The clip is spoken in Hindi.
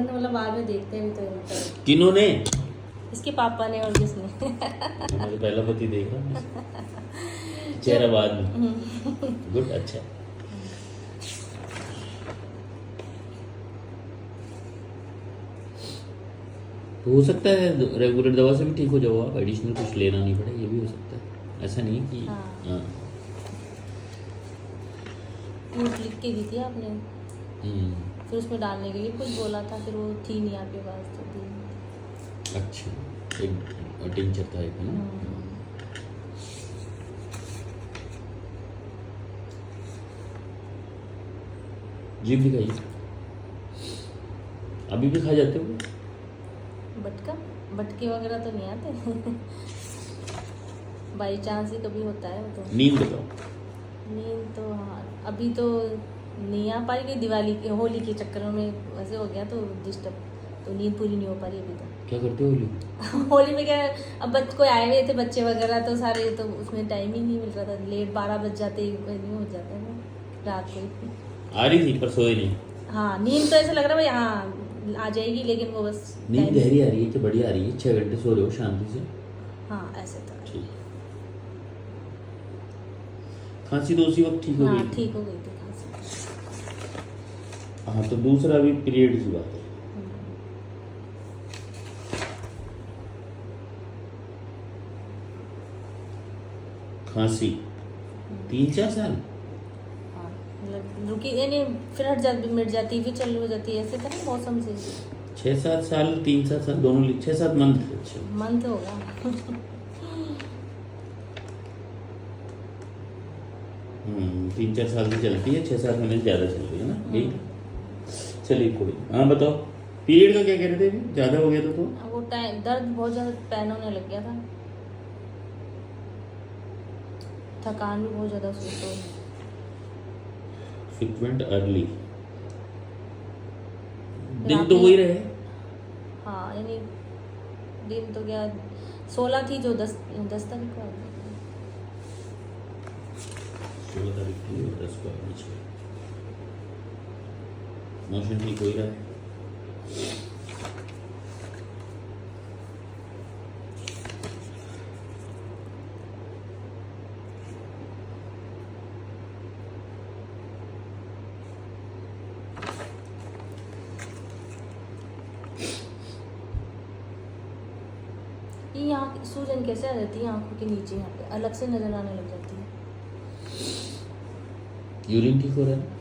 हमने बोला बाद में देखते हैं, तो मतलब किन्होंने? इसके पापा ने और किसने। मुझे पहला पति देख रहा हूँ, चेहरा बाद में। गुड, अच्छा। तो हो सकता है रेगुलर दवा से भी ठीक हो जाओ आप, एडिशनल कुछ लेना नहीं पड़े, ये भी हो सकता है, ऐसा नहीं कि हाँ। नोट लिख के दी थी आपने, फिर उसमें डालने के लिए कुछ बोला था, फिर वो थी नहीं आपके पास तो दी। अच्छा, एक टिंचर था एक ना। जीभ दिखाइए, अभी भी खा जाते हो? बटके वगैरह तो नहीं आते। बाई चांस ही कभी होता है वो तो। नींद बताओ। नींद तो हाँ अभी तो नहीं आ पा रही, दिवाली के होली के चक्कर में वैसे हो गया तो डिस्टर्ब, तो नींद पूरी नहीं हो पा रही अभी तक। क्या करते हो होली? होली में क्या, अब कोई आए हुए थे बच्चे वगैरह तो सारे, तो उसमें टाइम ही नहीं मिल रहा था, लेट 12 बज जाते हो जाता है ना रात को। आ रही थी पर सोए नहीं? हाँ नींद तो ऐसा लग रहा है हाँ आ जाएगी, लेकिन वो बस नींद गहरी आ रही है कि बढ़िया आ रही है? 6 घंटे सो रहे हो शांति से? हाँ ऐसे तो ठीक। खांसी तो उसी वक्त ठीक हो गई? हाँ ठीक हो गई थी खांसी। हाँ, तो दूसरा भी पीरियड की बात है। खांसी 3-4 साल? हाँ मतलब रुकी यानी फिर मिट जाती, फिर चालू हो जाती है, ऐसे था ना मौसम से। 6-7 साल, 3-7 साल दोनों, 6-7 मंथ। अच्छा, मंथ होगा। 3-4 साल से चलती है, 6-7 महीने ज़्यादा चल रही है ना यही। चलिए कोई, हाँ बताओ पीरियड का क्या कह रहे थे? ज़्यादा हो गया था तो? वो टाइम दर्द बहुत ज़्यादा पैन होने लग गया था, थकान भी बहुत ज़्यादा तो फ्रीक्वेंट अर्ली, दिन तो वही रहे? हाँ यानी दिन तो क्या 16 थी जो 10 तारीख को 16 तारीख थी और 10 को बीच में मोशन ठीक हो ही रहा है। ये यहाँ सूजन कैसे आ जाती है आंखों के नीचे, यहाँ पे अलग से नजर आने लग जाती है। यूरिन ठीक हो रहा है?